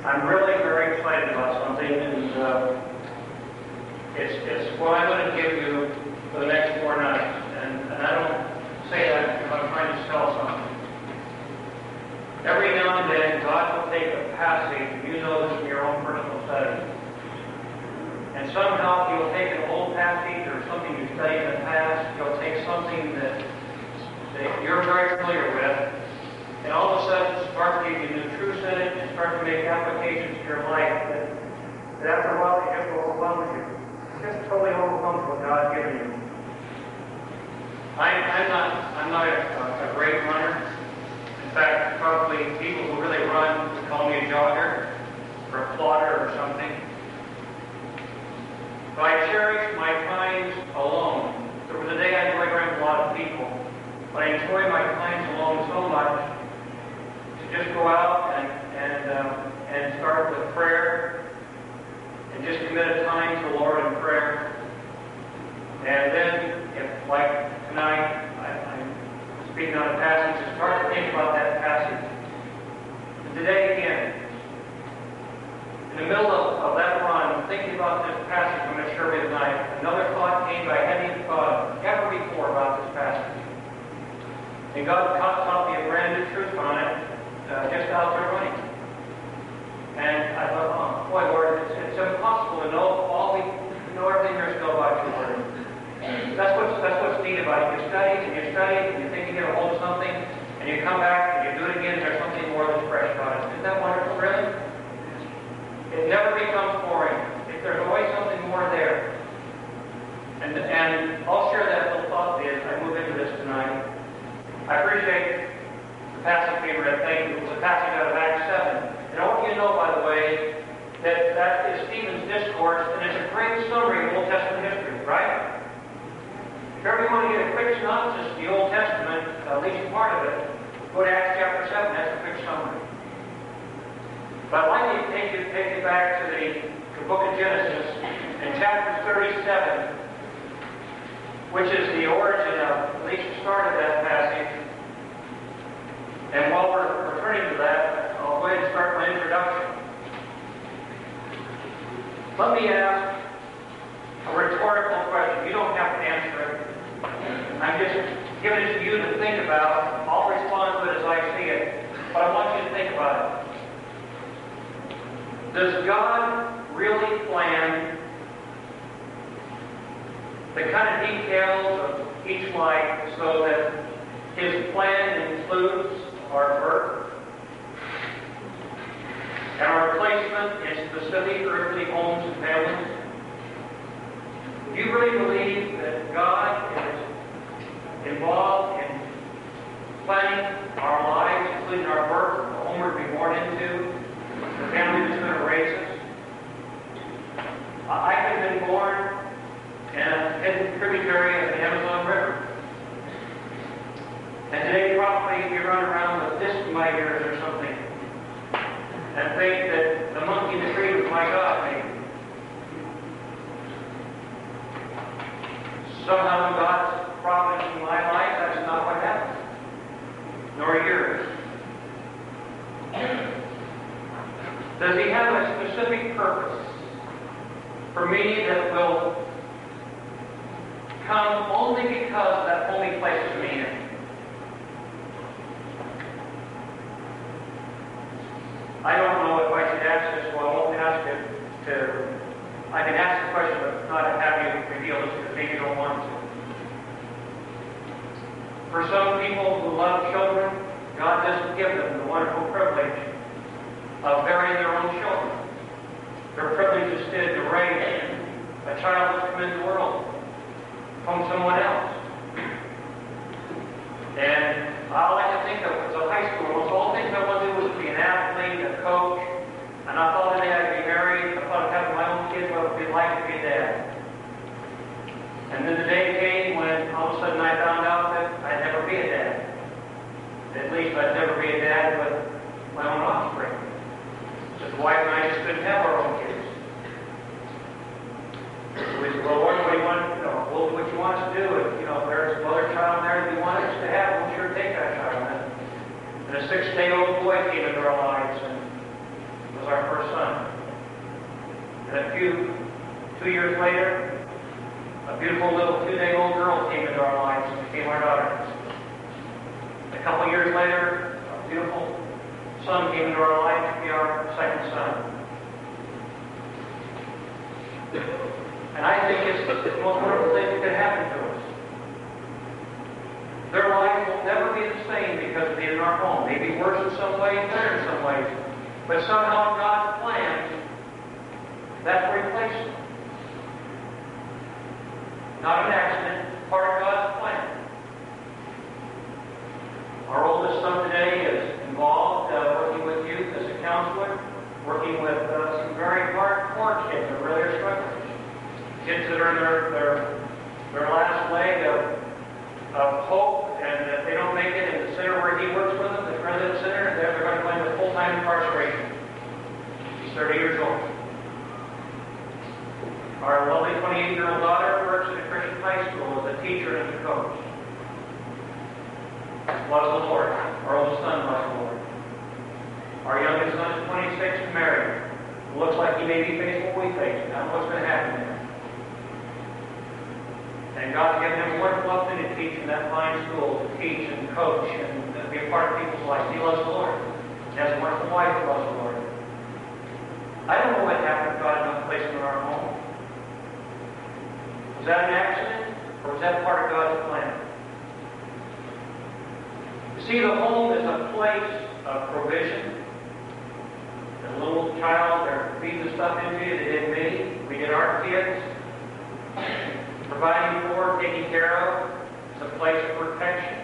I'm really very excited about something, and it's what I'm going to give you for the next 4 nights. And I don't say that because I'm trying to sell something. Every now and then, God will take a passage, and you know this from your own personal study, and somehow He'll take an old passage or something you studied in the past. He'll take something that you're very familiar with, and all of a sudden start to give you new truths in it and start to make applications to your life that after a while it just overwhelms you. It just totally overwhelms what God's given you. I'm not a great runner. In fact, probably people who really run would call me a jogger or a plodder or something. But I cherish my times alone. There was a day I enjoyed around a lot of people, but I enjoy my times alone so much to just go out and start with prayer and just commit a time to the Lord in prayer. And then, if like tonight, I'm speaking on a passage, to start to think about that passage. And today again, in the middle of that run, thinking about this passage I'm going to share with you tonight, another thought came that I hadn't even thought of ever before about this passage. And God taught me a brand new truth on it, just out there running. And I thought, oh, boy, Lord, it's impossible to know everything there is to know about your word. That's what's neat about it. You study and you think you get a hold of something, and you come back and you do it again, and there's something more that's fresh about it. Isn't that wonderful, really? It never becomes boring. There's always something more there. And I'll share that little thought as I move into this tonight. I appreciate the passage being read. Thank you. It was a passage out of Acts 7. And I want you to know, by the way, that is Stephen's discourse, and it's a great summary of Old Testament history, right? If you ever want to get a quick synopsis of the Old Testament, at least part of it, go to Acts chapter 7. That's a quick summary. But I'd like to take you back to the book of Genesis in chapter 37, which is the origin of, at least the start of that passage. And while we're returning to that, I'll go ahead and start my introduction. Let me ask a rhetorical question. You don't have to answer it. I'm just giving it to you to think about. I'll respond to it as I see it, but I want you to think about it. Does God really plan the kind of details of each life so that His plan includes our birth and our placement in specific earthly homes and families? Do you really believe that God is involved in planning our lives, including our birth, the home we're to be born into, the family that's going to raise us? I could have been born in a hidden tributary of the Amazon River. And today probably you run around with disc in my ears or something and think that the monkey in the tree was my God, maybe. Somehow in God's providence in my life, that's not what happened. Nor yours. Does He have a specific purpose for me that will come only because that only places me in? I don't know if I should ask this, so I won't ask it I can ask the question, but not have you reveal this because maybe you don't want to. For some people who love children, God doesn't give them the wonderful privilege of bearing their own children. Their privilege is instead to raise a child that's come into the world from someone else. And all I can think of as a high schooler was all things I wanted to do was be an athlete, a coach, and I thought that I'd be married. I thought of having my own kids, what it would be like to be a dad. And then the day came when all of a sudden I found out that I'd never be a dad. At least I'd never be a dad with my own offspring. So the wife and I just couldn't have our own kids. We said, well, Lord, what do you want? What you want us to do? If there's another child there that you want us to have, we'll sure take that child. And a 6-day-old boy came into our lives and was our first son. And 2 years later, a beautiful little 2-day-old girl came into our lives and became our daughter. A couple years later, a beautiful son came into our lives to be our second son. And I think it's the most wonderful thing that could happen to us. Their life will never be the same because of being in our home. Maybe worse in some ways, better in some ways. But somehow God's plan, that's where He placed them. Not an accident, part of God's plan. Our oldest son today is involved working with youth as a counselor, working with some very hardcore kids that really are struggling. Kids that are in their last leg of hope, and if they don't make it in the center where he works with them, the President Center, they're going to go into full-time incarceration. He's 30 years old. Our lovely 28-year-old daughter works at a Christian high school as a teacher and as a coach. Loves the Lord. Our oldest son loves the Lord. Our youngest son is 26 and married. It looks like he may be facing what we face. I don't know what's going to happen there. And God's given him a wonderful opportunity to teach in that fine school, to teach and coach and be a part of people's lives. He loves the Lord. He has a wonderful wife who loves the Lord. I don't know what happened to God not placing him in our home. Was that an accident, or was that part of God's plan? You see, the home is a place of provision. The little child, they're feeding the stuff into you. They did me. We did our kids. Providing for, taking care of. It's a place of protection.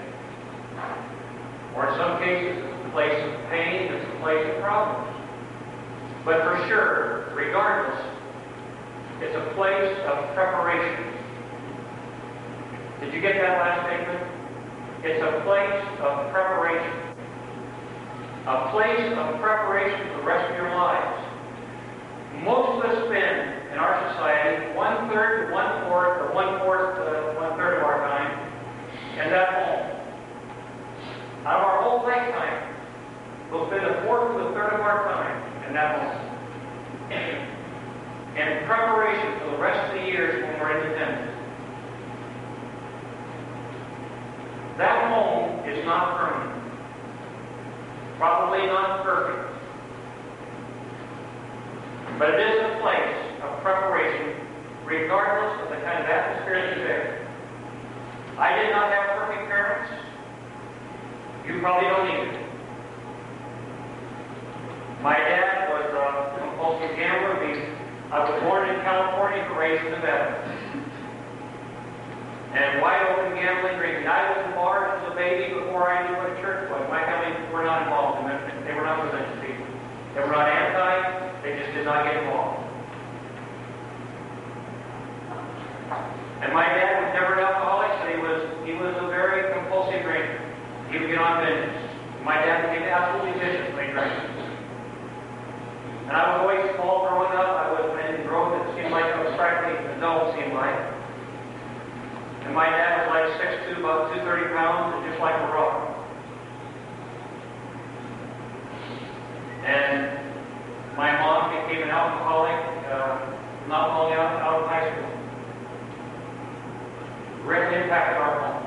Or in some cases, it's a place of pain. It's a place of problems. But for sure, regardless, it's a place of preparation. Did you get that last statement? It's a place of preparation. A place of preparation for the rest of your lives. Most of us spend, in our society, 1/3 to 1/4, or 1/4 to 1/3 of our time in that home. Out of our whole lifetime, we'll spend 1/4 to 1/3 of our time in that home. In preparation for the rest of the years when we're independent. That home is not permanent. Probably not perfect. But it is a place of preparation, regardless of the kind of atmosphere that's there. I did not have perfect parents. You probably don't either. My dad was a compulsive gambler. I was born in California and raised in Nevada. And wide open gambling, drinking. I was in bars as a baby before I knew what a church was. My family were not involved in that. They were not religious people. They were not anti. They just did not get involved. And my dad was never an alcoholic, but he was a very compulsive drinker. He would get on binges. My dad became absolutely vicious when he drank. And I was always small growing up. I was in growth. It seemed like I was practically an adult, it seemed like. And my dad was like 6'2", about 230 pounds, and just like a rock. And my mom became an alcoholic, not long out of high school. Greatly impacted our home.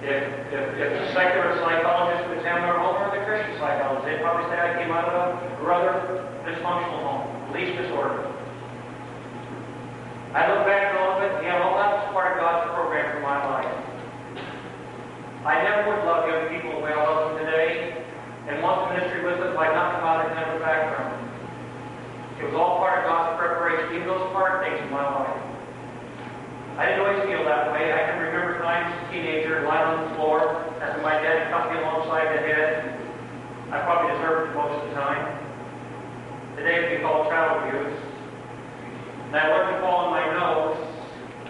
If the secular psychologist would examine our home, or the Christian psychologist, they'd probably say I came out of a rather dysfunctional home, least disorder. I look back a little bit, all that was part of God's program for my life. I never would love young people the way I love them today, and want the ministry with them if I not come out of that kind of background. It was all part of God's preparation, even those hard things in my life. I didn't always feel that way. I can remember times as a teenager lying on the floor after my dad cut me alongside the head. I probably deserved it most of the time. Today it'd be called child abuse. And I learned to fall on my nose,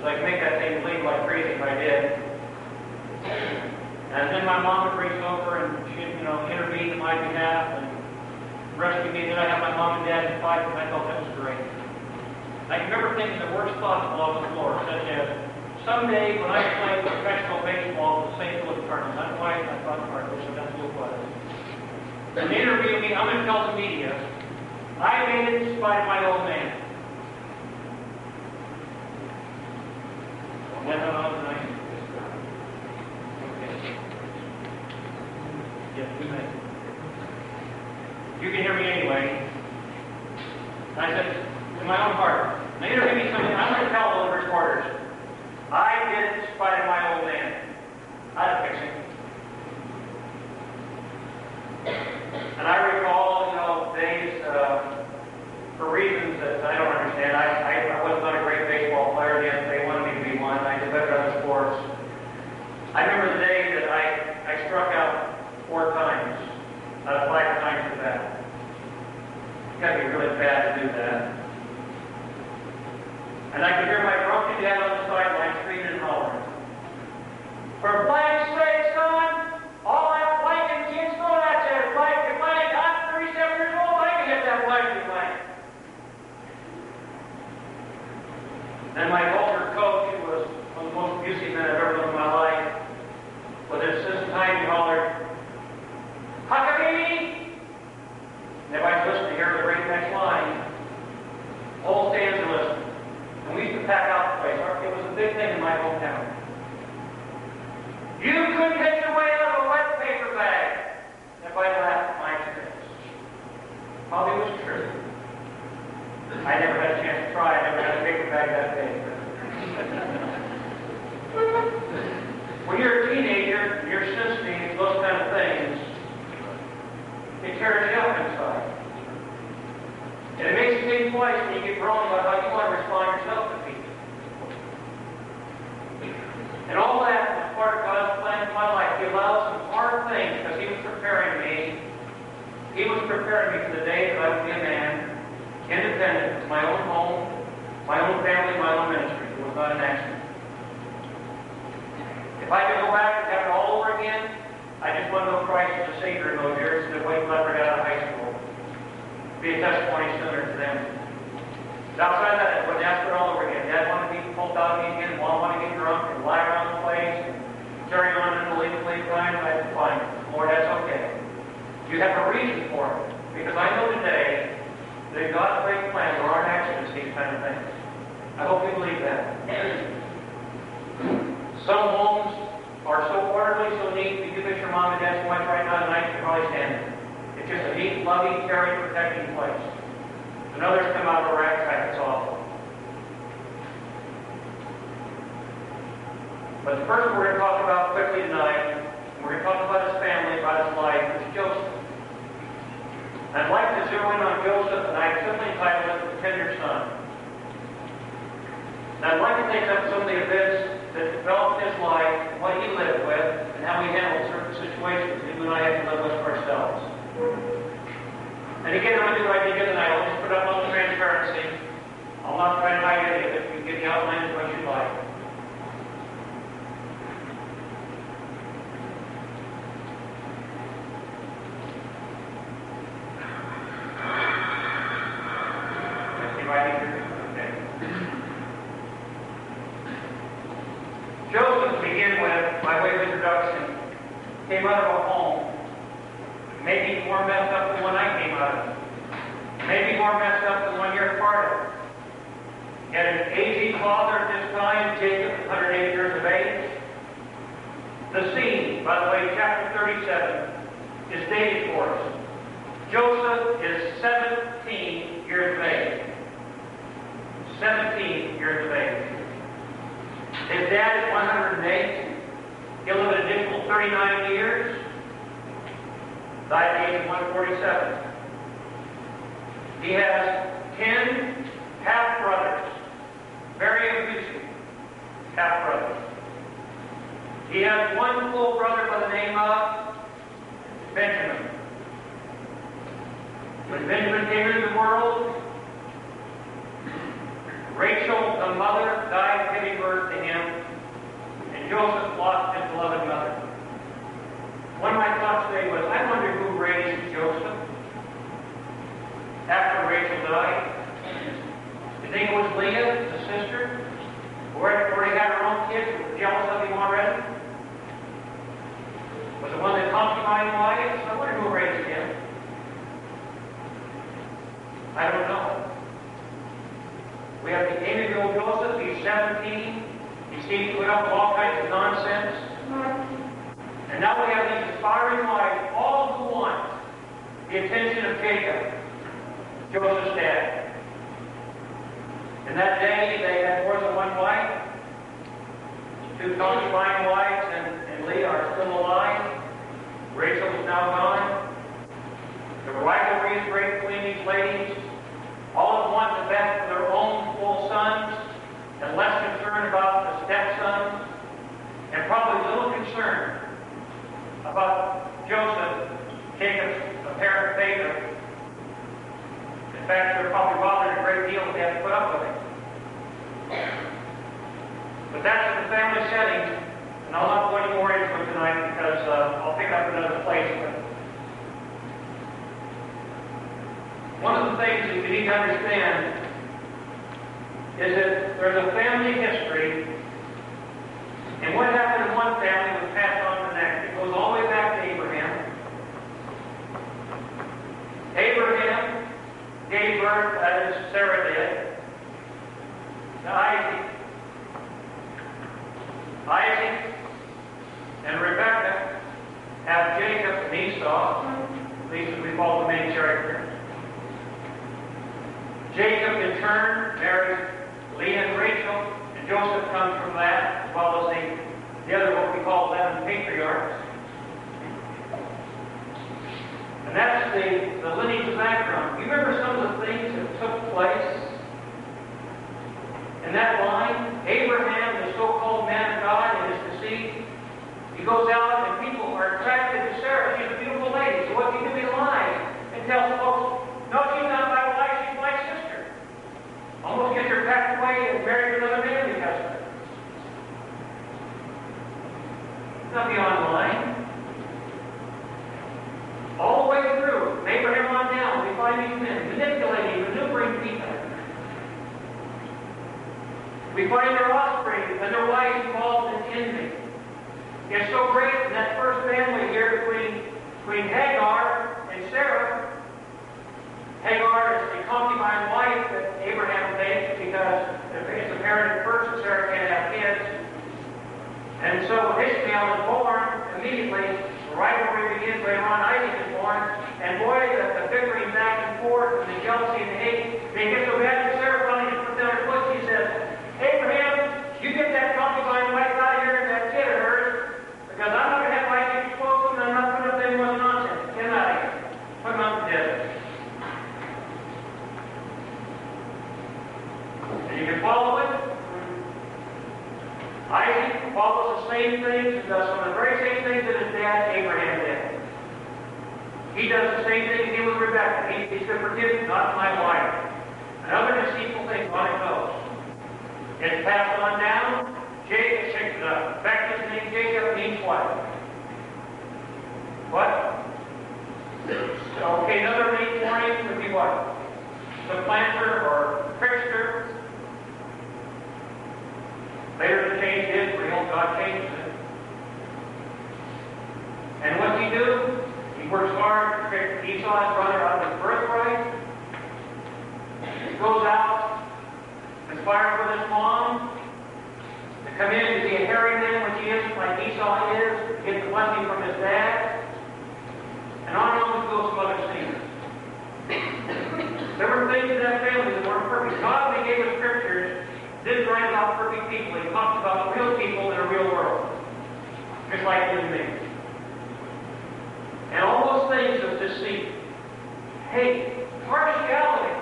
so I could make that thing bleed like crazy if I did. And then my mom would reach over and she'd, intervene on my behalf and rescue me. Then I had my mom and dad to fight, and I thought that was great. I can remember thinking the worst thoughts while on the floor, such as, someday when I played professional baseball with the St. Louis Cardinals, that's why I thought Cardinals, so that's what it was. When they interviewed me, I'm going to tell the media, I made it in spite of my old man. Went on tonight. Okay. Yes, 2 minutes. You can hear me anyway. And I said, in my own heart, when they interviewed me something, I'm going to tell all the reporters, I did it in spite of my old man. I'd fix it. And I recall, days, for reasons that I don't understand. I was not a great baseball player. They wanted me to be one. I did better other sports. I remember the day that I struck out 4 times out of 5 times at bat. You got to be really bad to do that. And I could hear my drunken dad on the sideline screaming and hollering, "For blank's sake, son, all that blanking kids know that's it. Blank, I'm 37 years old, I can hit that blank. Then my older coach, who was one of the most abusive men I've ever known in my life, with his assistant time, he hollered, "Huckaby!" And everybody's listening to hear the very next line. Whole stands are listening. And we used to pack out the place. It was a big thing in my hometown. You couldn't hit your way out of a wet paper bag. And everybody laughed at my experience. Probably was true. I never had a chance to try. I never had a paper bag that big. When you're a teenager, you're sensitive to those kind of things. It tears you up inside. And it makes you think twice when you get grown about how you want to respond yourself to people. And all that was part of God's plan for my life. He allowed some hard things because He was preparing me. He was preparing me for the day that I would be a man, independent, with my own home, my own family, my own ministry. It was not an accident. If I could go back and have it all over again, I just want to know Christ as a Savior in those years and wait until I ever got out of high school. Be a testimony sooner to them. But outside of that, I wouldn't ask for it all over again. Dad wanted me to pull out me again, Mom wanted to get drunk and lie around the place and carry on unbelievably fine. I said, fine. Lord, that's okay. You have a reason for it. Because I know today that in God's great plan, there aren't accidents, these kind of things. I hope you believe that. Some homes are so orderly, so neat, if you miss your mom and dad so much right now tonight, you can probably stand it. It's just a neat, loving, caring, protecting place. And others come out of a rack, it's awful. But the person we're going to talk about quickly tonight, we're going to talk about his family, about his life, is Joseph. I'd like to zero in on Joseph, and I've simply entitled it The Tender Son. And I'd like to take up some of the events that developed his life, what he lived with, and how he handled certain situations that you and I have to live with for ourselves. And again, I'm going to do what I did tonight. I'll just put up on the transparency. I'll not try to hide any of it. You can get the outline as much as you like. Let's see if I can hear this. Okay. Joseph, to begin with, by way of introduction, came out of a home maybe more messed up than when I came out of it. Maybe more messed up than when you're part of it. He had an aging father at this time, Jacob, 108 years of age. The scene, by the way, chapter 37, is dated for us. Joseph is 17 years of age. 17 years of age. His dad is 108. He'll live an additional 39 years. Died at the age of 147. He has 10 half-brothers, very abusive half-brothers. He has one full brother by the name of Benjamin. When Benjamin came into the world, Rachel, the mother, died giving birth to him, and Joseph lost his beloved mother. One of my thoughts today was, I wonder who raised Joseph after Rachel died. You think it was Leah, the sister, who already had her own kids? jealous of him already? Was it one that concubine wives? I wonder who raised him. I don't know. We have the amiable Joseph. He's 17. He seems to put up with all kinds of nonsense. And now we have these aspiring wives, all who want the attention of Jacob, Joseph's dad. In that day, they had more than one wife. 2 concubine wives, and Leah are still alive. Rachel is now gone. The rivalry is great between these ladies. All of them want the best for their own full sons, and less concerned about the stepsons, and probably little concern about Joseph, Jacob's apparent favorite. In fact, they're probably bothered a great deal if they have to put up with him. But that's the family setting, and I'll not go any more into it tonight because I'll pick up another place. But one of the things that you need to understand is that there's a family history, and what happened in one family was passed on to the next. It goes all the way back to Abraham. Abraham gave birth, as Sarah did, to Isaac. Isaac and Rebekah have Jacob and Esau, at least as we call the main character. Jacob, in turn, marries Leah and Rachel, and Joseph comes from that, as well as the other, what we call 11 patriarchs. And that's the lineage of background. You remember some of the things that took place in that line? Abraham, the so-called man of God, in his deceit, he goes out and people are attracted to Sarah. She's a beautiful lady. So what do you do? He lies and tells folks, no, she's not my wife, she's my sister. Almost gets her packed away and married another man because of it. Not beyond the line. All the way through, from Abraham on down, we find these men manipulating, maneuvering people. We find their offspring and their wives involved in envy. It's so great in that first family here between Hagar and Sarah. Hagar is the concubine wife that Abraham takes because it's apparent at first that Sarah can't have kids. And so when Ishmael is born, immediately the rivalry begins. Later on, Isaac is born. And boy, the bickering back and forth and the jealousy and the hate, they get so bad that Sarah finally just puts down her foot. She says, Abraham, you get that concubine wife out of here and that kid of hers, because I'm not going to have my kids exposed and I'm not putting up any more nonsense. Get him out of here. Put him out to death. And you can follow it. Isaac follows the same things and does some of the very same things that his dad Abraham did. He does the same thing he did with Rebekah. He's going to pretend not my wife. And other deceitful things on it goes. It's passed on down. Jacob picks it up. In fact, his name Jacob means what? What? Okay, another name for him would be what? Supplanter or trickster. Later to change Israel, God changes it. And what's he do? He works hard to trick Esau, his brother, out of his birthright. He goes out, conspired with his mom, to come in to be a hairy man, which he is, like Esau is, to get the blessing from his dad. And on to go some other things. There were things in that family that weren't perfect. God, when he gave us scriptures, didn't write about perfect people. He talked about real people in a real world. Just like you and me. And all those things of deceit, hate, partiality.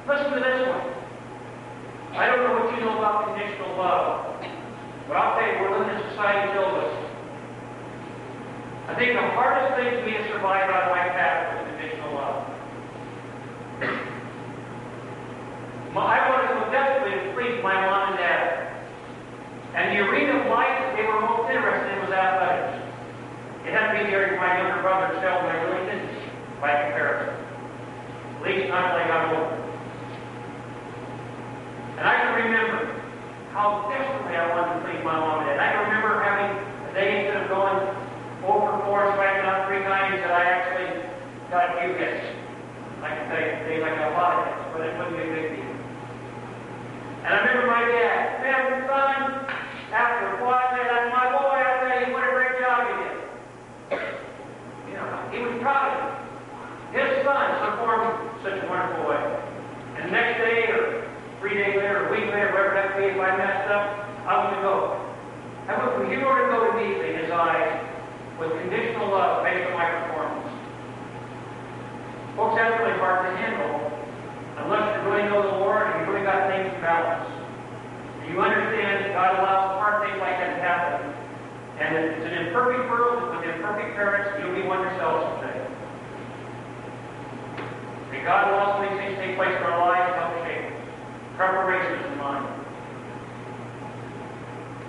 Listen to this one. I don't know what you know about conditional love, but I'll tell you, we're living in a society filled with it. I think the hardest thing to me to survive out of my past was conditional love. I wanted so desperately to please my mom and dad. And the arena of life that they were most interested in was athletics. It had to be the area of my younger brother, Sheldon. I really didn't, by comparison. At least not until I got older. And I can remember how desperately I wanted to please my mom and dad. I can remember having a day instead of going 0 for 4, striking out 3 times, that I actually got a few hits. I can tell you days I got a lot of hits, but it wouldn't be a big deal. And I remember my dad, man, son, after a while, that's my boy, I tell you, what a great job you did. You know, he was proud of me. His son performed such a wonderful way. And the next day, or 3 days later, or a week later, wherever that be, if I messed up, I was to go. He were to go immediately in his eyes with conditional love based on my performance. Folks, that's really hard to handle unless you really know the Lord and you really got things in balance. And you understand that God allows hard things like that to happen. And it's an imperfect world with imperfect parents, you'll be one yourself someday. And God allows these things to take place in our lives to help shape preparations in mind.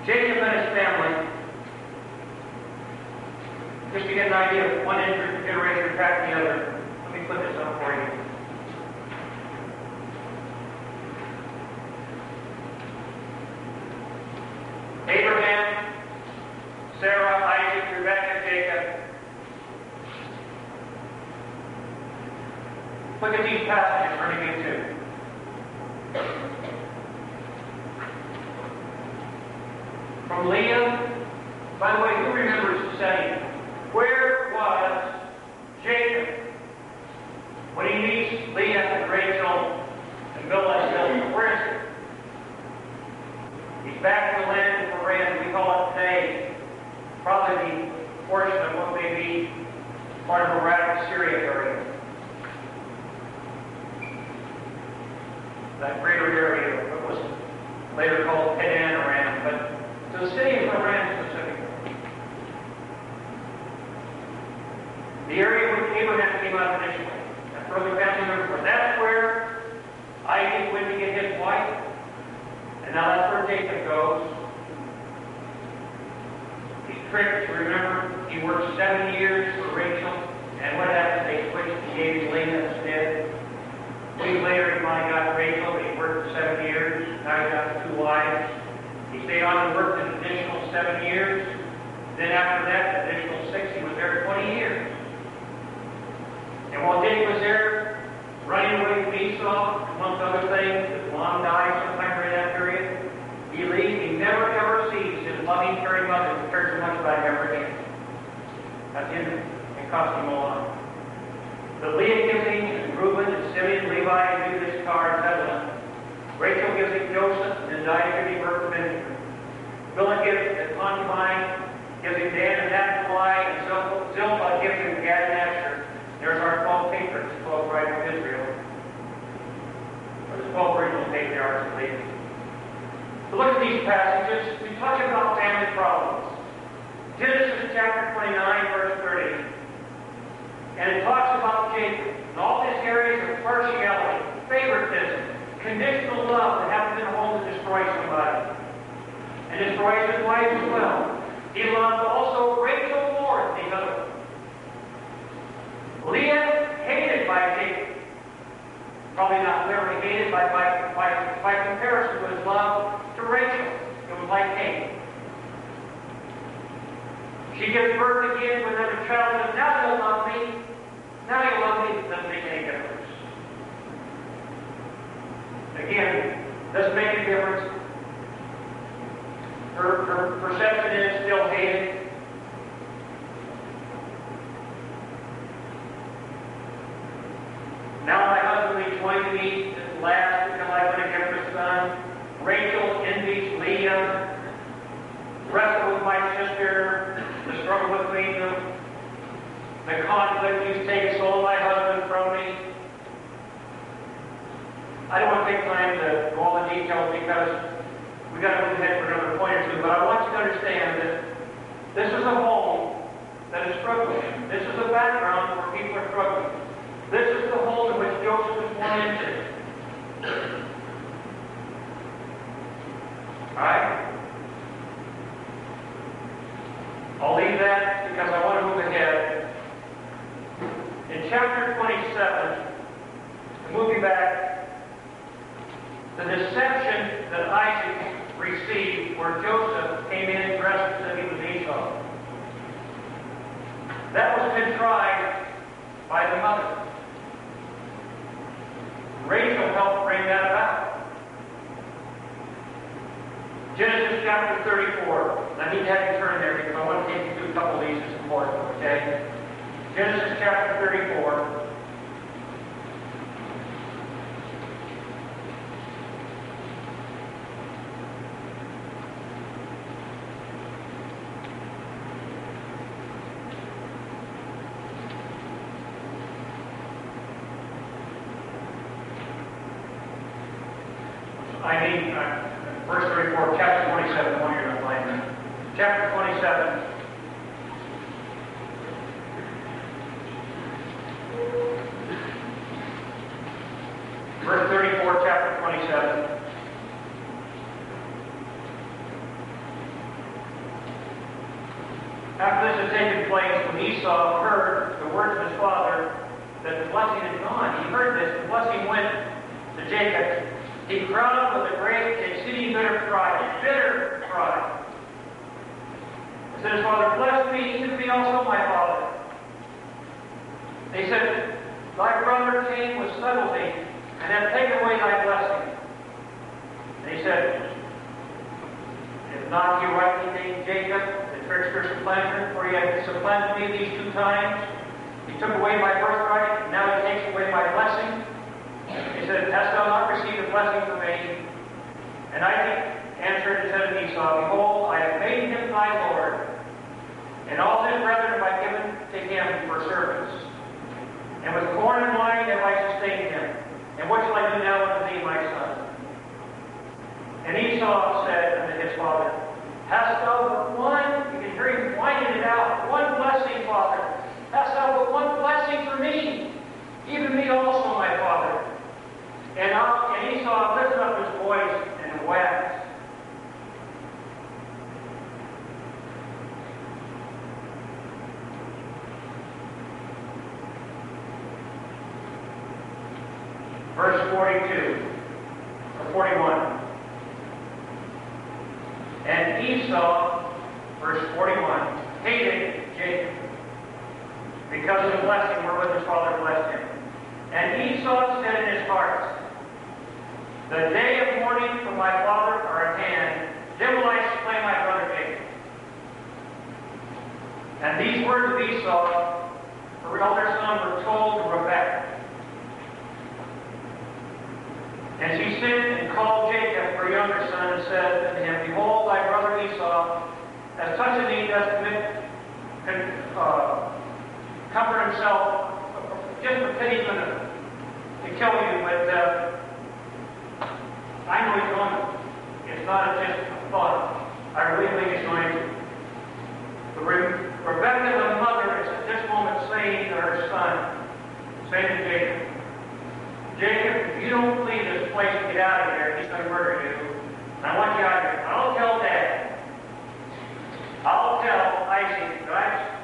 Jacob and his family, just to get an idea of one generation tracking the other, let me put this up for you. Abraham, Sarah, Isaac, Rebekah, Jacob. Look at these passages we're going to. From Leah, by the way, who remembers the setting? Where was Jacob when he meets Leah and Rachel and Bilhah? Where is he? He's back in the land of Haran. We call it today probably the portion of what may be part of Iraq, Syria area. That greater area, what was later called Padan Aram, but to the city of Haran specifically. The area which Abraham came out initially. That's where the family members were. That's where Isaac went to get his wife. And now that's where Jacob goes. He's tricked, remember, he worked 7 years for Rachel. And what happened? They switched and gave him Leah instead. A week later, he finally got Rachel, but he worked for 7 years. Now he's got 2 wives. He stayed on and worked an additional 7 years. Then after that, an additional 6, he was there 20 years. And while Jacob was there, running away from Esau, amongst other things, his mom died sometime during that period, he leaves. He never ever sees his loving, caring mother who cared so much about him ever again. That's him. It cost him a lot. But Leah gives him, and Reuben, and Simeon, Levi, and Judah, Issachar, and Zebulun. Rachel gives him Joseph, and then died to give birth to Benjamin. Bilhah gives the concubine, gives him Dan and Naphtali, and Zilpah gives him Gad and Asher. There's our 12 patriarchs, 12 tribes of Israel. Or the 12 original patriarchs of Levi. So look at these passages. We talk about family problems. Genesis chapter 29, verse 30. And it talks about Jacob and all his areas of partiality, favoritism, conditional love that happens in a home to destroy somebody. And destroys his wife as well. He loved also Rachel more than these others. Leah, hated by Jacob. Probably not literally hated, by comparison to his love to Rachel. It was like Cain. She gives birth again with another child and says, now you'll love me. Now you'll love me. It doesn't make any difference. Again, doesn't make any difference. Her perception is still hated. Now my husband rejoined me at last because I would have given a son. Rachel envies Leah. Wrestle with my sister. The struggle between them. The conflict. You've taken soul of my husband from me. I don't want to take time to go all the details because we've got to move ahead for another point or two, but I want you to understand that this is a home that is struggling. This is a background where people are struggling. This is the home in which Joseph was born into. Alright? I'll leave that because I want to move ahead. In chapter 27, moving back, the deception that Isaac received where Joseph came in dressed as if he was Esau. That was contrived by the mother. Rachel helped bring that about. Genesis chapter 34. I need to have you turn there because I want to take you through a couple of these. It's important, okay? Genesis chapter 34. Verse 34, chapter 27, one you're going to find there. Chapter 27. Verse 34, chapter 27. After this had taken place, when Esau heard the words of his father, that the blessing had gone, he heard this, the blessing went to Jacob. He cried with a great, exceeding bitter cry, bitter cry. He said, his father, bless me, even me also, my father. He said, thy brother came with subtlety, and hath taken away thy blessing. And he said, if not he rightly named Jacob, the trickster supplanter, for he hath supplanted me these 2 times. He took away my birthright, and now he takes away my blessing. He said, hast thou not received a blessing from me? And Isaac answered and said to Esau, behold, I have made him thy Lord, and all his brethren have I given to him for servants. And with corn and wine have I sustained him. And what shall I do now unto thee, my son? And Esau said unto his father, hast thou but one, you can hear him whining it out, one blessing, father. Hast thou but one blessing for me? Even me also, my father. And Esau lifted up his voice and wept. Verse 42, or 41. And Esau, verse 41, hated Jacob because of the blessing wherewith his father blessed him. And Esau said in his heart, the day of mourning for my father are at hand, then will I slay my brother Jacob. And these words of Esau, her elder son, were told to Rebekah. And she sent and called Jacob, her younger son, and said unto him, behold, thy brother Esau, as touching thee, doth comfort himself, just for pity to kill you, but I know he's going to. It's not just a thought. I really think he's going to. Rebekah, the mother, is at this moment saying to her son, saying to Jacob, Jacob, if you don't leave this place and get out of here, he's going to murder you. And I want you out of here. I'll tell Dad. I'll tell Isaac that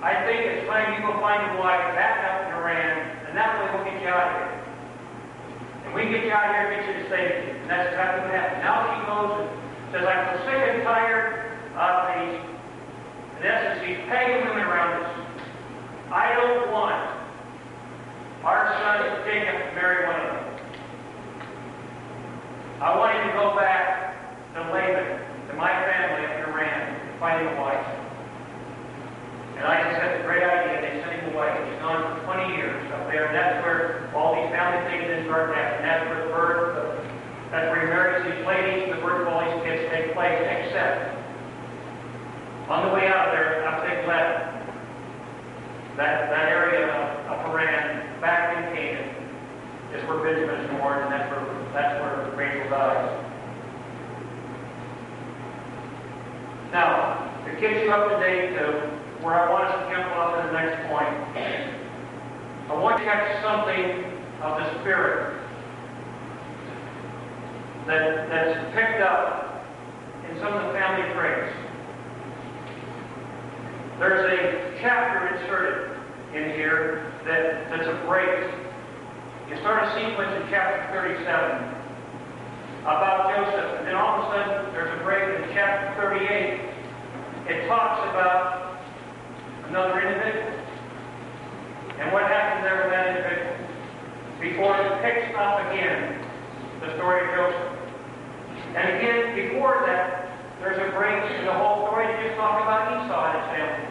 I think it's time you go find a wife back up in Iran, and that way we'll get you out of here. And we can get you out of here and get you to safety. And that's exactly what happened. Now she goes and says, I'm so sick and tired of these, in essence, these pagan women around us. I don't want our son Jacob to marry one of them. I want him to go back to Laban, to my family in Iran, and find him a wife. And Isaac said, it's a great idea. They sent him away. He's gone for 20 years up there, and that's where all these family things start happening. That's where the birth, that's where he marries these ladies, the birth of all these kids take place, except on the way out there, up Big Lebanon, that area of Iran, back in Canaan, is where Benjamin is born, and that's where Rachel dies. Now, to get you up to date to where I want us to jump off to the next point, I want to catch something of the Spirit that's picked up in some of the family traits. There's a chapter inserted in here that's a break. You start a sequence in chapter 37 about Joseph. And then all of a sudden, there's a break in chapter 38. It talks about another individual. And what happens there with that individual? Before it picks up again, the story of Joseph. And again, before that, there's a break in the whole story to just talk about Esau and his family.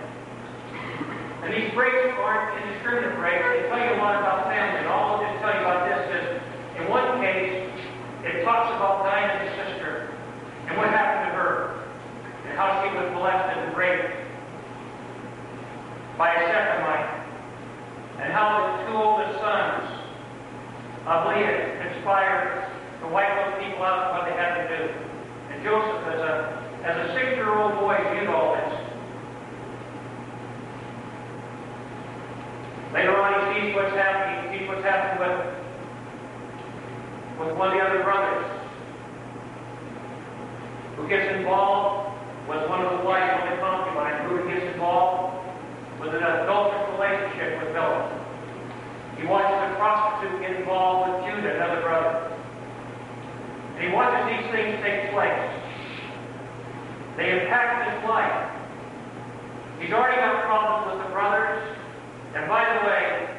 And these breaks aren't indiscriminate breaks. They tell you a lot about family. And all I'll just tell you about this is, in one case, it talks about Dinah's sister and what happened to her and how she was molested and raped by a Shechemite, and how the two oldest sons of Leah conspired to wipe those people out and what they had to do. And Joseph, as a 6-year-old boy, viewed all this. Later on, he sees what's happening. He sees what's happened with one of the other brothers, who gets involved with one of the wives of the concubine, who gets involved with an adulterous relationship with Philip. He watches a prostitute get involved with Judah, another brother. And he watches these things take place. They impact his life. He's already got problems with the brothers. And by the way,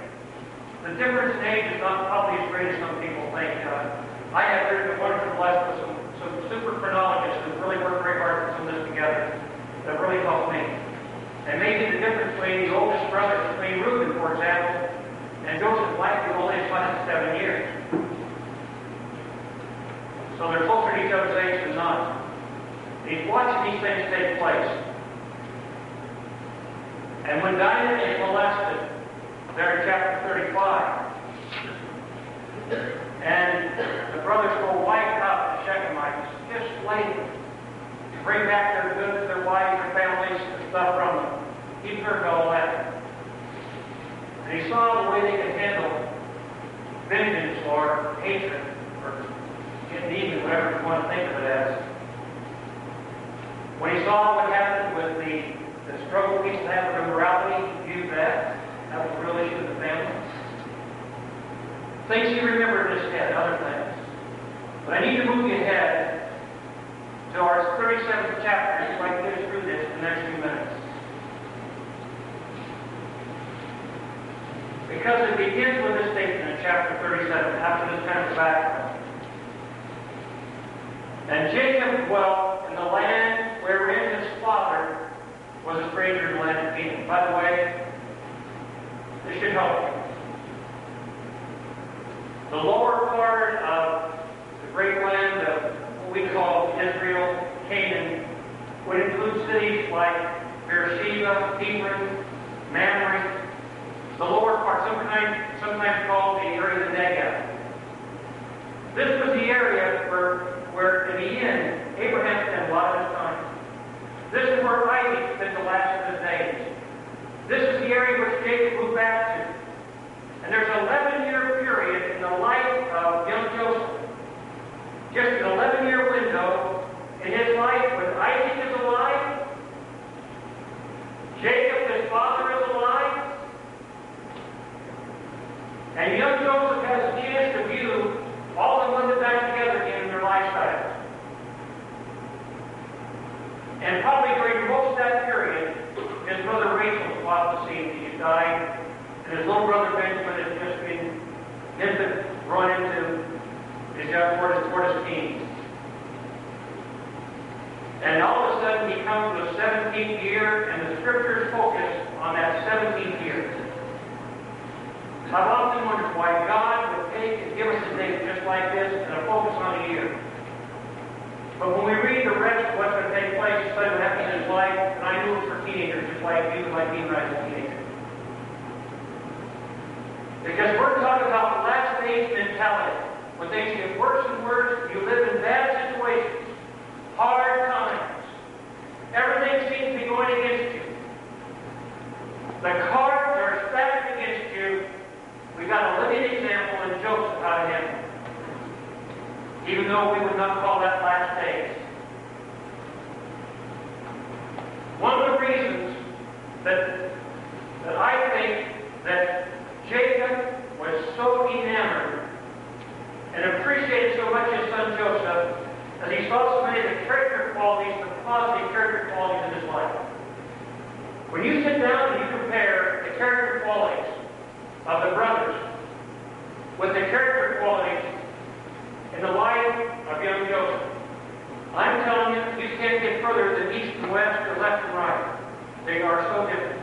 the difference in age is not probably as great as some people think. I have written a wonderful lesson with some super chronologists who really worked very hard to put some of this together. That really helped me. And maybe the difference between the oldest brothers, between Reuben, for example, and Joseph likely only as much as 7 years. So they're closer to each other's age than not. He's watching these things take place. And when Dinah is molested, there in chapter 35, and the brothers go wipe out the Shechemites, just slavery, bring back their goods, their wives, their families, and stuff from them. He heard all that. And he saw the way they could handle vengeance or hatred or getting even, whatever you want to think of it as. When he saw what happened with the struggle people have with immorality, he viewed that. That was a real issue in the family. Things he remembered in his head, other things. But I need to move you ahead to our 37th chapter, so I can get us through this in the next few minutes. Because it begins with this statement in chapter 37, after this kind of background. And Jacob dwelt in the land wherein his father was a stranger in the land of Canaan. By the way, this should help you. The lower part of the great land of what we call Israel, Canaan, would include cities like Beersheba, Hebron, Mamre. The lower part, sometimes called the area of the Negev. This was the area where in the end, Abraham spent a lot of his time. This is where Isaac spent the last of his days. This is the area which Jacob moved back to. And there's an 11-year period in the life of young Joseph. Just an 11-year window in his life when Isaac is alive, Jacob, his father, is alive, and young Joseph has a chance to view all of them back together again in their lifestyle. And probably during most of that period, his mother Rachel was off the scene. She died, and his little brother Benjamin has just been infant, run into his young toward his teens. And all of a sudden he comes to the 17th year, and the scriptures focus on that 17th year. I've often wondered why God would take and give us a date just like this and a focus on a year. But when we read the rest of what's going to take place, especially what happened in his life, and I knew it was for teenagers, just like you, like me when I was a teenager. Because we're talking about the last days mentality. When things get worse and worse, you live in bad situations, hard times. Everything seems to be going against you. The cards are stacked against you. We've got a living example in Joseph how to handle it. Even though we would not call that last days. One of the reasons that I think that Jacob was so enamored and appreciated so much his son Joseph as he saw so many of the character qualities, the positive character qualities in his life. When you sit down and you compare the character qualities of the brothers with the character qualities in the life of young Joseph, I'm telling you, you can't get further than east and west or left and right. They are so different.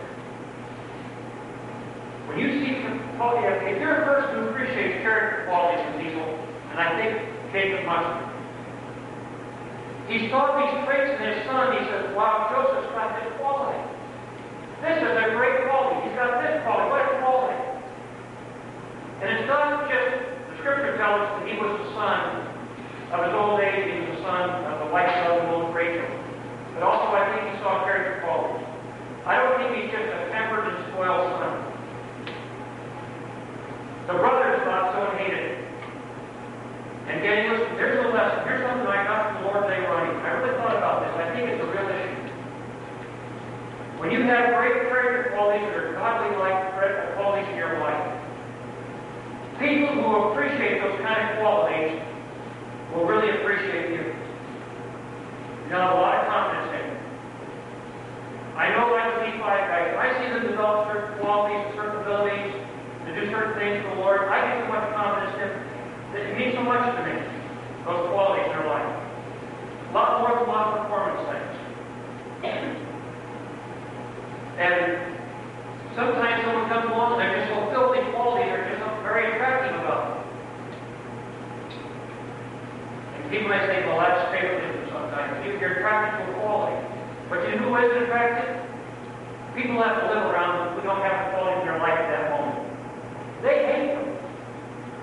When you see, if you're a person who appreciates character qualities in people, and I think Jacob must, he saw these traits in his son. He said, wow, Joseph's got this quality. This is a great quality. He's got this quality. What a quality. And it's not just, the scripture tells us that he was the son of his old age. He was the son of the wife of old Rachel. But also I think he saw character qualities. I don't think he's just a pampered and spoiled son. The brothers thought so and hated it. And again, listen, there's a lesson. Here's something I got from the Lord today running. I really thought about this. I think it's a real issue. When you have great character qualities that are godly-like qualities in your life, people who appreciate those kind of qualities will really appreciate you. You have a lot of confidence in you. I know like these five guys, I see them develop certain qualities, certain abilities, to do certain things for the Lord. I get so much confidence in them that it means so much to me, those qualities in their life. A lot more than a lot of performance things. And sometimes someone comes along and they're just so filled with qualities, they're just something very attractive about them. And people may say, well, that's favoritism sometimes. You're attracted to a quality. But you know who isn't attracted? People have to live around them who don't have the quality in their life at that moment. They hate them.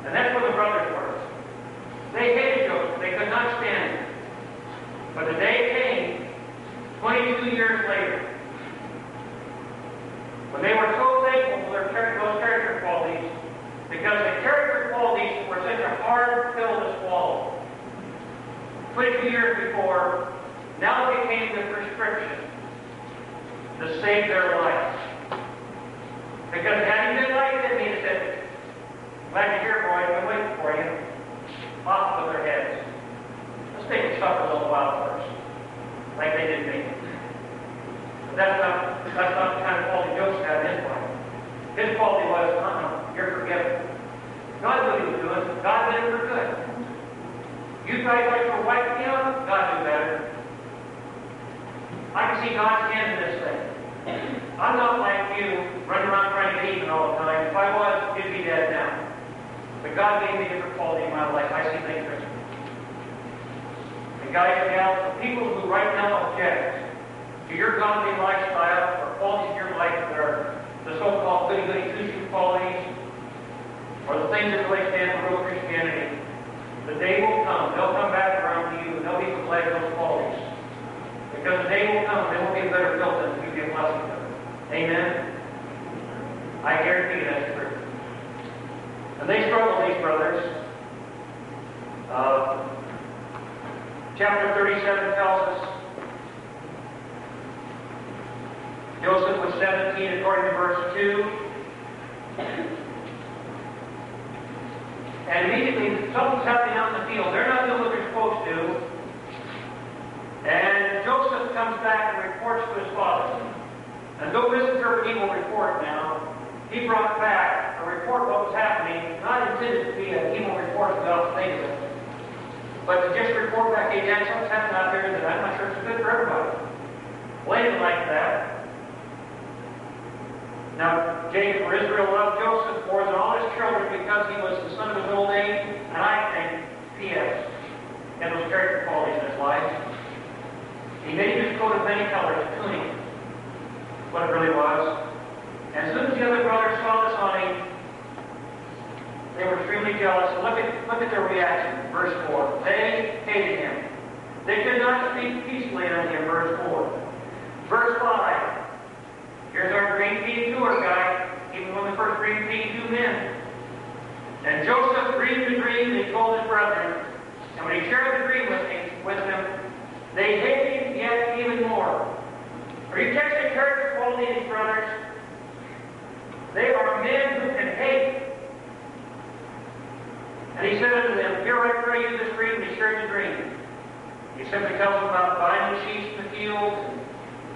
And that's where the brothers were. They hated Joseph. They could not stand him. But the day came, 22 years later, when they were so thankful for those character qualities, because the character qualities were such a hard pill to swallow. 22 years before, now it became the prescription to save their lives. Because had he been like this, he'd have said, glad you're here, boy, I've been waiting for you. Off with their heads. Let's take a supper a little while first. Like they did me. But that's not the kind of quality Joseph had in his life. His quality was, you're forgiven. God knew what he was doing. God did it for good. You guys like to wipe me out? God knew better. I can see God's hand in this thing. I'm not like you, running around trying to get even all the time. If I was, you'd be dead now. But God gave me a different quality in my life. I see things different. And guys and gals, the people who right now object to your godly lifestyle or qualities in your life that are the so-called goody-goody two-shoe qualities or the things that really stand for real Christianity, the day will come. They'll come back around to you and they'll be glad of those qualities. Because the day will come, they won't be a better built than you be a blessing to them. Amen? I guarantee you that's true. And they struggled, these brothers. Chapter 37 tells us Joseph was 17 according to verse 2. And immediately something's happening out in the field. They're not doing what they're supposed to. And Joseph comes back and reports to his father. And don't misinterpret evil report now. He brought back a report of what was happening, not intended to be an evil report about things, but to just report back, hey, Dad, something's happening out there that I'm not sure it's good for everybody. Well, he didn't like that. Now, Jacob or Israel loved Joseph more than all his children because he was the son of his old age, and I think, P.S., he had those character qualities in his life. He made his coat of many colors, tunic, what it really was. And as soon as the other brothers saw this on him, they were extremely jealous. And look at their reaction. Verse 4. They hated him. They could not speak peacefully unto him. Verse 4. Verse 5. Here's our green pea tour guy. Even one of the first green pea 2 men. And Joseph dreamed a dream and he told his brethren. And when he shared the dream with them, they hated him yet even more. Are you catching the character quality of these brothers? They are men who can hate. And he said unto them, here I pray you this dream? He shares the dream. He simply tells them about binding sheaves in the field.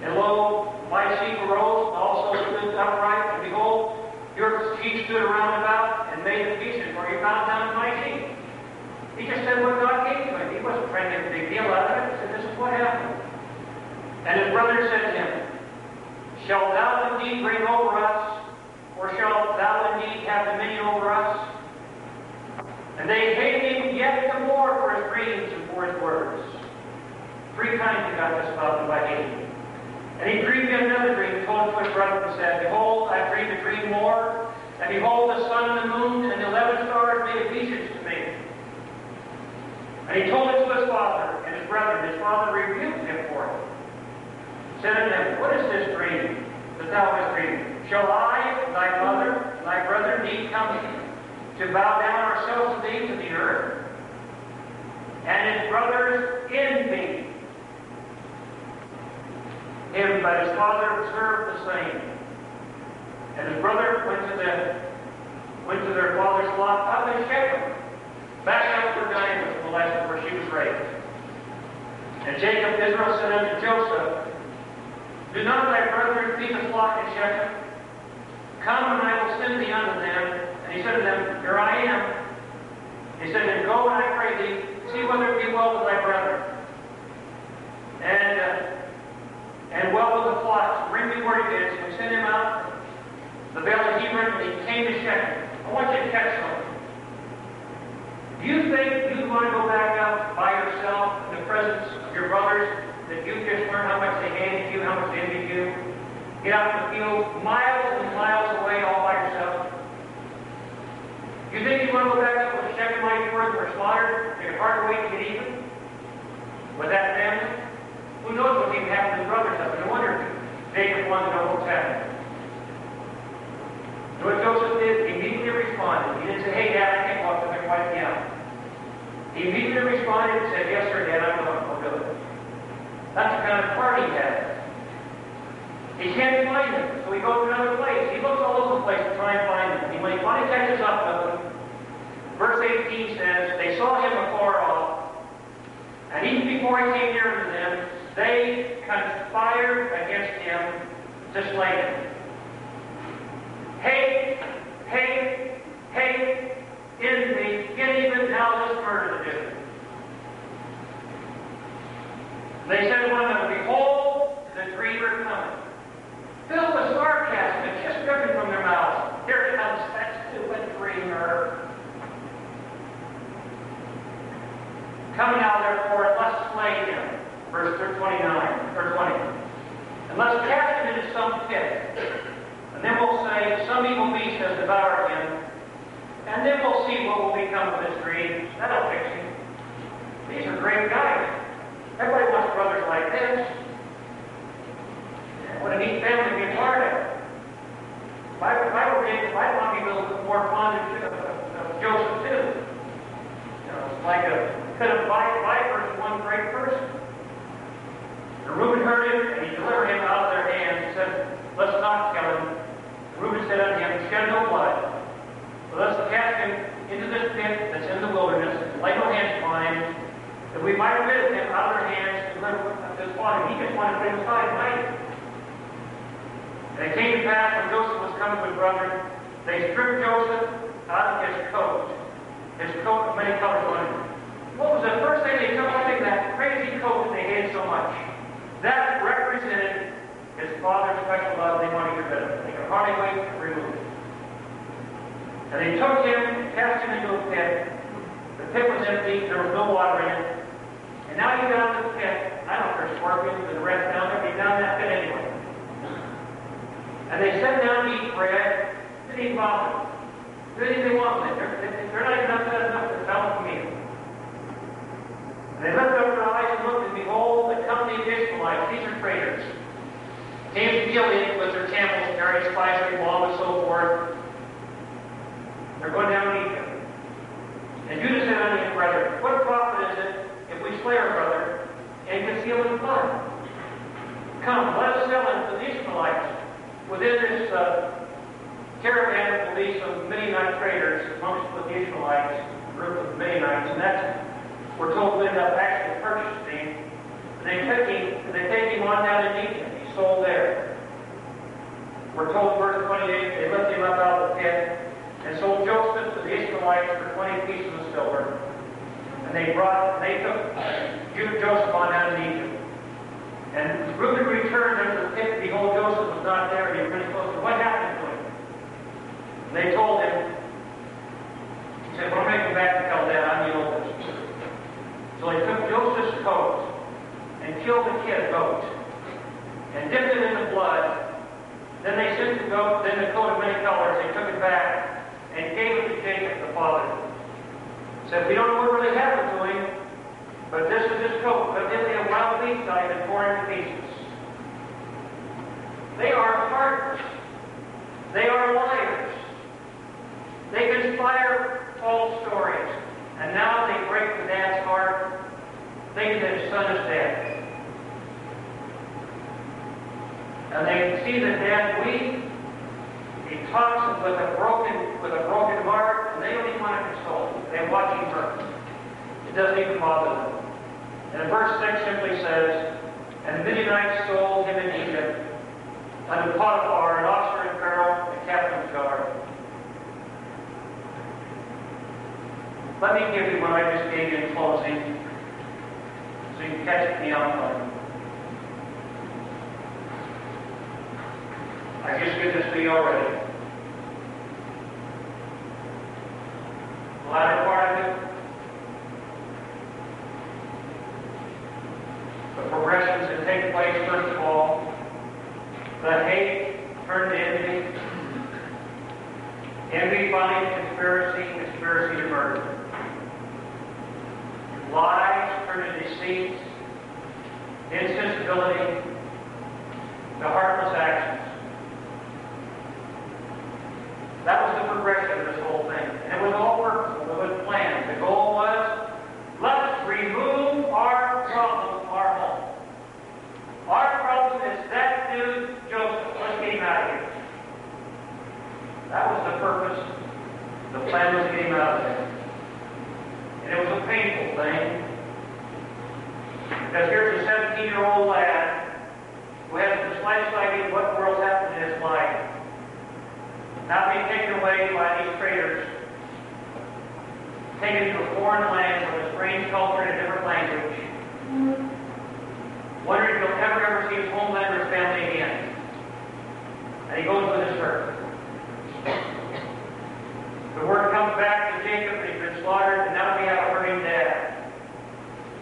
And lo, my sheep arose, and also stood upright. And behold, your sheep stood around about and made a feast, for you found none of my sheep. He just said what God gave to him. He wasn't trying to make a big deal out of it. He said, this is what happened. And his brother said to him, shalt thou indeed reign over us, or shalt thou indeed have dominion over us? And they hated him yet the more for his dreams and for his words. 3 times he got this about them by hating him. And he dreamed yet another dream, and told it to his brother, and said, behold, I dreamed a dream more, and behold, the sun and the moon and the 11 stars made obeisance to me. And he told it to his father and his brother, and his father rebuked him for it. Said unto him, what is this dream that thou hast dreamed? Shall I, thy mother, and thy brother, indeed come to bow down ourselves to thee to the earth? And his brothers envied him, but his father observed the same. And his brother went to their father's flock up in Shechem, back up where Dinah was molested, where she was raped. And Jacob, Israel, said unto Joseph, do not thy brethren feed the flock in Shechem? Come, and I will send thee unto them. And he said to them, here I am. He said, then go, and I pray thee, see whether it be well with thy brethren. And well with the flocks, bring me word it is. And we sent him out the vale of Hebron, and he came to Shechem. I want you to catch something. Do you think you want to go back up by yourself in the presence of your brothers that you just learned how much they hated you, how much they envied you? Get out in the field miles and miles away all by yourself? You think you want to go back up with the Shechemites who were slaughtered? They could hardly wait to get even with that family? Who knows what even happened to his brothers up? No wonder Jacob wanted to know what's happening. And what Joseph did, he immediately responded. He didn't say, hey, Dad, I can't walk with my wife down. He immediately responded and said, yes, sir, Dad, I'm going. I'll do it. That's the kind of party he had. He can't find them, so he goes to another place. He looks all over the place to try and find them. And when he finally catches up with them, verse 18 says, they saw him afar off, and even before he came near to them, they conspired against him to slay him. Hate, hate, hate, envy, get even, now this murder to do. They said to one another, behold, the dreamer coming. Filled with sarcasm, it's just driven from their mouths. Here comes that stupid dreamer. Come now, therefore, and let's slay him. Verse 29, or 20. And let's cast him into some pit. And then we'll say, some evil beast has devoured him. And then we'll see what will become of this dream. That'll fix him. These are great guys. Everybody wants brothers like this. What a neat family to be a part of. If I want to be a little bit more fond of Joseph too. You know, it's like a pit of vipers and one great person. And Reuben heard him, and he delivered him out of their hands. He said, let's not kill him. Reuben said unto him, shed no blood. So let's cast him into this pit that's in the wilderness, and lay no hands upon him, that we might rid him out of their hands and deliver his body. He just wanted to put him aside and hide him. And it came to pass when Joseph was coming with brethren, they stripped Joseph out of his coat of many colors on him. What was the first thing they took away? That crazy coat that they hated so much. That represented his father's special love. They wanted to get rid of it. They could hardly wait to remove it. And they took him and cast him into a pit. The pit was empty. There was no water in it. And now you got into the pit. I don't know if there's scorpions and the rest down there, but you're down in that pit anyway. And they sat down to eat bread. Didn't eat vomit. Didn't even want it. They're not even upset enough to tell them meal. And they lifted up their eyes and looked, and behold, the company of Ishmaelites, these are traitors, came to Gilead with their camels, carrying spices, balm, and so forth. They're going down to Egypt. And Judah said unto his brethren, what profit is it if we slay our brother and conceal his blood? Come, let us sell him to the Ishmaelites. Within this caravan will be some Midianite traders amongst the Ishmaelites. group of Midianites, and that's, we're told, we ended up actually purchasing him. They take him on down to Egypt. He's sold there. We're told, verse 28, they lifted him up out of the pit and sold Joseph to the Ishmaelites for 20 pieces of silver. And they took Joseph on down to Egypt. And Reuben returned unto the pit, and behold, Joseph was not there, and he was pretty close to what happened to him. And they told him, he said, well, I'm going to go back and tell Dad I'm the oldest. So they took Joseph's coat and killed the kid goat and dipped it in the blood. Then they sent the goat, then the coat of many colors, they took it back and gave it to Jacob, the father. Said, we don't know what really happened to him, but this is his coat. But if they have wild beasts that have been torn to pieces. They are hardened. They are liars. They conspire false stories. And now they break the dad's heart, thinking that his son is dead. And they see the dad weep. He talks with a broken heart, and they don't even want to console him. They watch him hurt. It doesn't even bother them. And verse 6 simply says, and the Midianites sold him in Egypt unto Potiphar, an officer in Pharaoh, the captain's guard. Let me give you what I just gave you in closing, so you can catch the outline. I just give this to you already. The latter part of it, the progressions that take place, first of all, the hate turned to envy, envy finally to conspiracy, conspiracy to murder. Lies turned to deceit, insensibility, to heartless actions. That was the progression of this whole thing. And it was all purposeful. It was planned. The goal was, let's remove our problem from our home. Our problem is that dude, Joseph. Let's get him out of here. That was the purpose. The plan was to get him out of there. And it was a painful thing. Because here's a 17-year-old lad who has the slightest idea of what the world's happening in his life. Not being taken away by these traders, taken to a foreign land with a strange culture and a different language, wondering if he'll ever see his homeland or his family again. And he goes with his hurt. The word comes back to Jacob that he's been slaughtered, and now we have a hurting dad,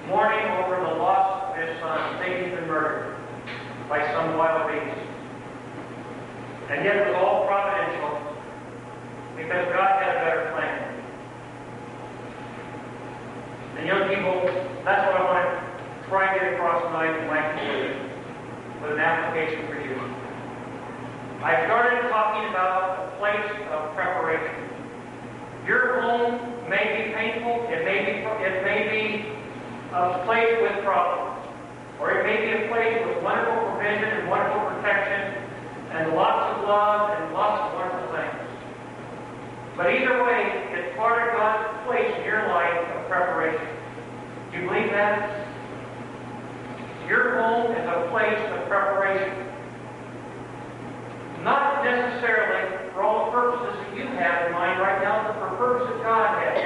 mourning over the loss of his son, thinking he's been murdered by some wild beast. And yet it was all providential, because God had a better plan. And young people, that's what I want to try and get across tonight in my conclusion, with an application for you. I started talking about a place of preparation. Your home may be painful, it may be a place with problems, or it may be a place with wonderful provision and wonderful protection, and lots of love and lots of wonderful things. But either way, it's part of God's place in your life of preparation. Do you believe that? Your home is a place of preparation. Not necessarily for all the purposes that you have in mind right now, but for purposes that God has.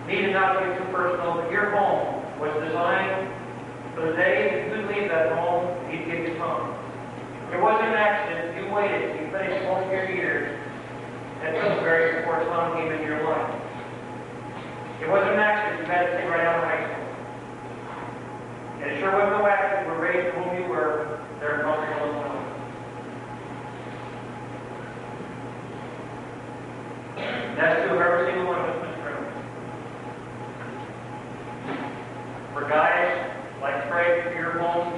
Need to not get too personal, but your home was designed for the day that you leave that home, He'd give you home. It wasn't an accident. You waited. You finished most of your years until the very before Son came into your life. It wasn't an accident. You had to stay right out of high school. And it sure wasn't no accident. You were raised whom you were there in North Illinois. That's true of every single one of us in this room. For guys like Craig, your home,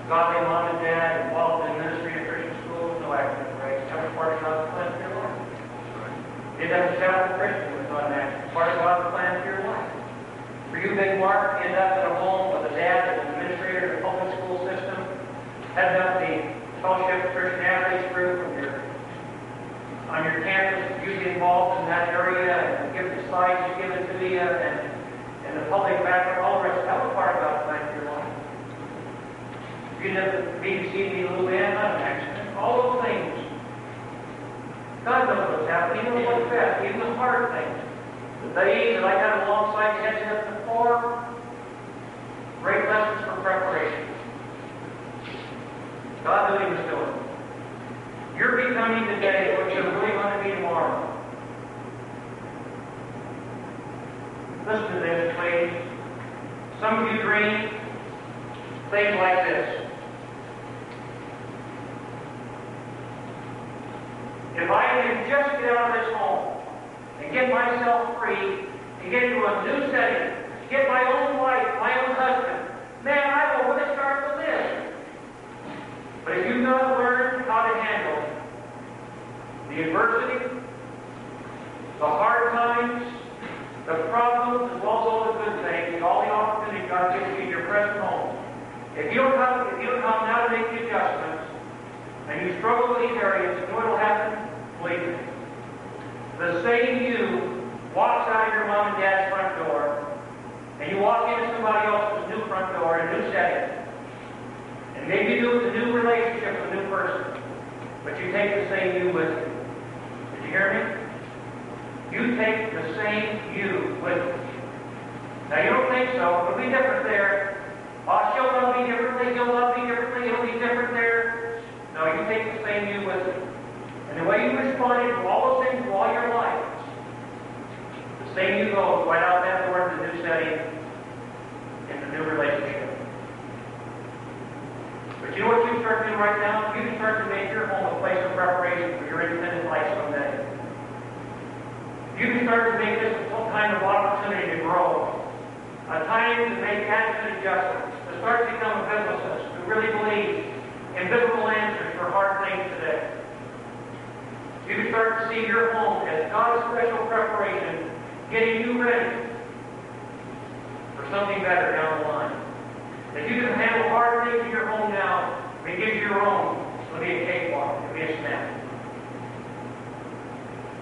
godly mom and dad, involved in ministry and Christian schools, no accident, right? Every part of God's plan for your life. It doesn't sound Christian with not an accident. Part of God's plan for your life. For you, Big Mark, end up in a home with a dad as an administrator of the public school system, heading up the Fellowship of Christian Athletes group on your campus, usually in involved in that area and give the slides given to you and the public background, all the rest. That was part of God's plan for your life. You didn't maybe see me a little bit, not an accident. All those things. God knows what's happening. He knows what's best, even the hard things. The days that I got alongside heads up before, great lessons for preparation. God knew He was doing. You're becoming today what you're really going to be tomorrow. Listen to this, please. Some of you dream things like this. If I can just get out of this home and get myself free and get into a new setting, get my own wife, my own husband, man, I will really start to live. But if you've not learned how to handle the adversity, the hard times, the problems, as well as all the good things, and all the opportunities God gives you in your present home, if you don't come now to make the adjustments, and you struggle with these areas, you know what will happen? Believe me. The same you walks out of your mom and dad's front door, and you walk into somebody else's new front door, a new setting, and maybe you do a new relationship with a new person, but you take the same you with you. Did you hear me? You take the same you with you. Now you don't think so. It'll be different there. Oh, she'll love me differently. He'll love me differently. It'll be different there. No, you take the same you with you. And the way you responded to all those things for all your life, the same you goes right out that door to the new setting, in the new relationship. But you know what you start doing right now? You can start to make your home a place of preparation for your independent life someday. You can start to make this some kind of opportunity to grow. A time to make attitude adjustments, to start to become a biblicist, who really believes in biblical answers for hard things today. You can start to see your home as God's special preparation, getting you ready for something better down the line. If you can handle hard things in your home now, if it gives you your own, it'll be a cakewalk, it'll be a snap.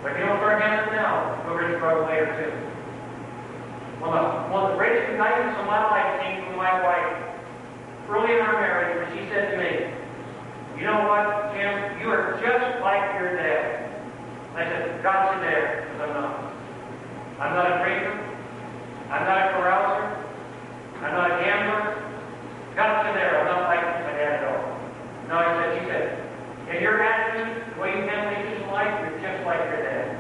But if you don't start handling it now, we're going to struggle later too. One of the greatest indictments of my life came from my wife early in our marriage when she said to me, "You know what, Jim? You are just like your dad." I said, "Got you there," because I'm not. I'm not a drinker. I'm not a carouser. I'm not a gambler. Got you there. I'm not like my dad at all. No, she said, in your attitude, the way you handle issues in life, you're just like your dad.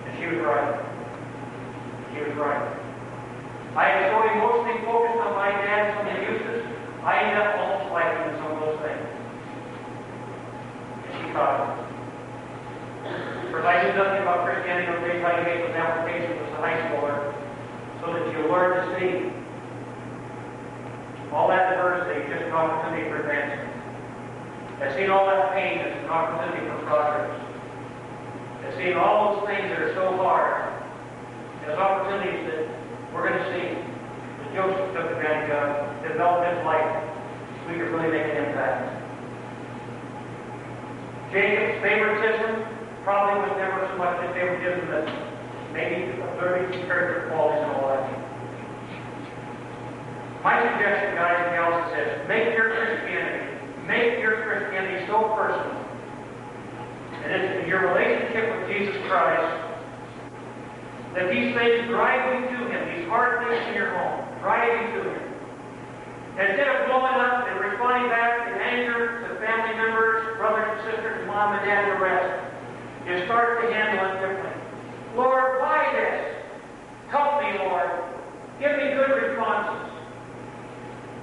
And she was right. She was right. I had so emotionally focused on my dad and some abuses, I ended up almost liking some of those things. And she caught it. Because I knew nothing about Christianity those days. I made those applications as a high schooler so that you learn to see all that adversity is just an opportunity for advancement. I've seen all that pain as an opportunity for progress. I've seen all those things that are so hard as opportunities that we're going to see that Joseph took advantage of, developed his life, so we could really make an impact. Jacob's favoritism probably was never so much his favoritism as maybe observing some character qualities and all that. My suggestion, guys and gals, is this: make your Christianity so personal. And it's in your relationship with Jesus Christ that these things drive you to Him, these hard things in your home, drive you to Him. Instead of blowing up and responding back in anger to family members, brothers and sisters, mom and dad, and the rest, you start to handle it differently. Lord, why this? Help me, Lord. Give me good responses.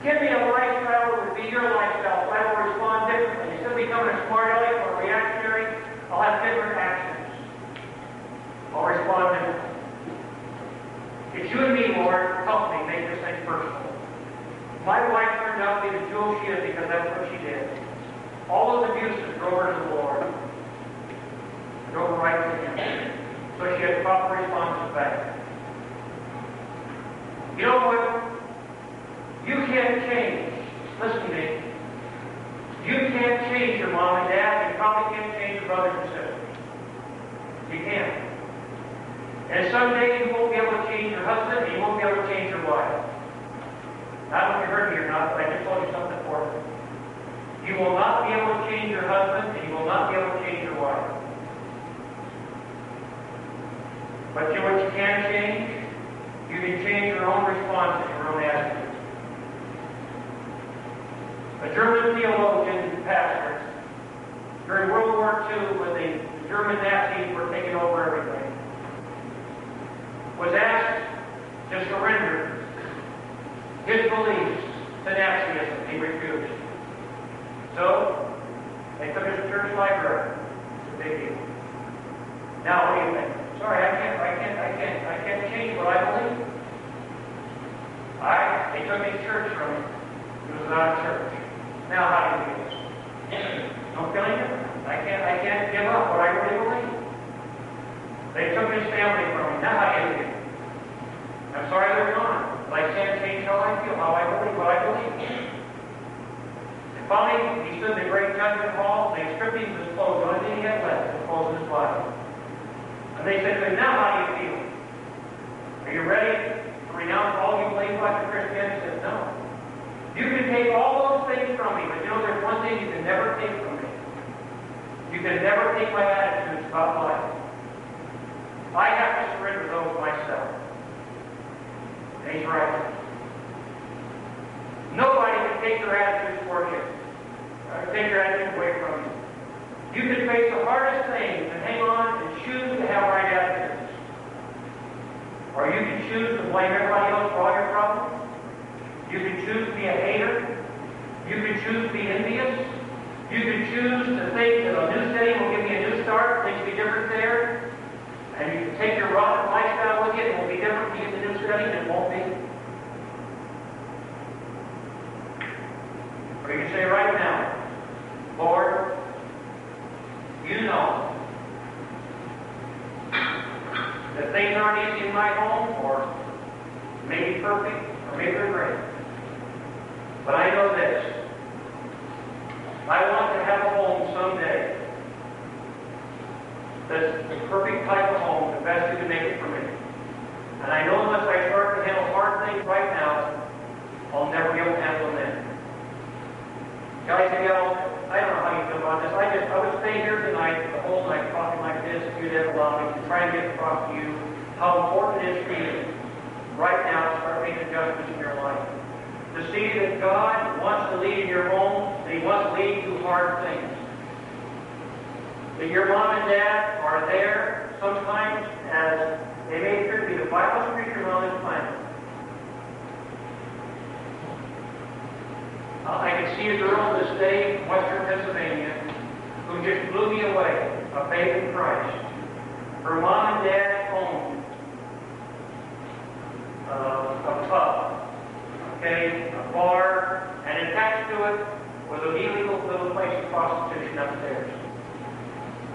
Give me a lifestyle that would be your lifestyle, so I will respond differently. Instead of becoming a smart aleck or a reactionary, I'll have different actions. I'll respond differently. It's you and me, Lord. Help me make this thing personal. My wife turned out to be the jewel she is because that's what she did. All those abuses drove her to the Lord. Drove her right to Him. So she had proper responses back. You know what? You can't change. Listen to me. You can't change your your mom and dad, you probably can't change your brothers and sisters. You can't. And someday you won't be able to change your husband, and you won't be able to change your wife. I don't know if you heard me or not, but I just told you something important. You will not be able to change your husband, and you will not be able to change your wife. But you know what you can change? You can change your own responses, your own attitudes. A German theologian and pastor, during World War II, when the German Nazis were taking over everything, was asked to surrender his beliefs to Nazism. He refused. So, they took his church library. It's a big deal. Now, what do you think? Sorry, I can't change what I believe. They took his church from him. He was not a church. Now, how do you feel? Don't feel any different. I can't give up what I really believe. They took his family from him. Now, how do you feel? I'm sorry they're gone, but I can't change how I feel, how I believe, what I believe. And finally, he stood in the great judgment hall. They stripped him of his clothes. The only thing he had left was the clothes of his body. And they said to him, now how do you feel? Are you ready to renounce all you believe about your Christianity? He said, no. You can take all those things from me, but you know there's one thing you can never take from me. You can never take my attitudes about life. I have to surrender those myself. And he's right. Nobody can take your attitudes for you. Take your attitude away from you. You can face the hardest things and hang on and choose to have right attitudes. Or you can choose to blame everybody else for all your problems. You can choose to be a hater. You can choose to be envious. You can choose to think that a new city will give me a new start, things will be different there. And you can take your rotten lifestyle with you, it will be different when you get the new city, and it won't be. Or you can say right now, Lord, you know that things aren't easy in my home, or maybe perfect, or maybe they're great. But I know this. I want to have a home someday that's the perfect type of home, the best you can make it for me. And I know unless I start to handle hard things right now, I'll never be able to handle them then. Guys and gals, I don't know how you feel about this. I would stay here tonight, the whole night, talking like this, if you'd ever allow me to try and get across to you how important it is for you right now to start making adjustments in your life. To see that God wants to lead in your home, and He wants to lead you through hard things. That your mom and dad are there sometimes as they may appear to be the vilest creatures on this planet. I can see a girl this day in western Pennsylvania who just blew me away, a babe in Christ. Her mom and dad owned a pub, a bar, and attached to it was an illegal little place of prostitution upstairs.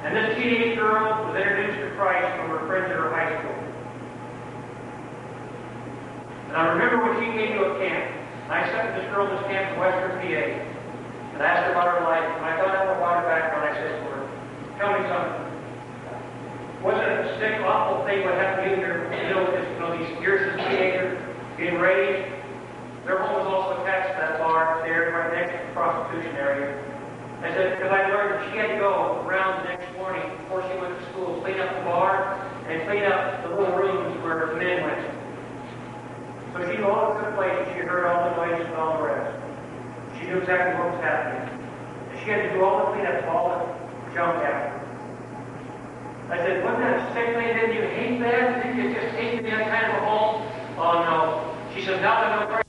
And this teenage girl was introduced to Christ from her friends at her high school. And I remember when she came to a camp. And I sat with this girl in this camp in western PA. And I asked her about her life. And I found out about her background. I said to her, tell me something. Wasn't it a sick, awful thing what happened to you in your middle of these years as a teenager, being raised? Their home was also attached to that bar there, right next to the prostitution area. I said, because I learned that she had to go around the next morning before she went to school, clean up the bar and clean up the little rooms where the men went. So she knew all the good places. She heard all the noises and all the rest. She knew exactly what was happening. And she had to do all the cleanup of all the junk after. I said, wasn't that a sick thing? Didn't you hate that? Didn't you just hate to be that kind of a home? Oh, no. She said, now that I know Christ,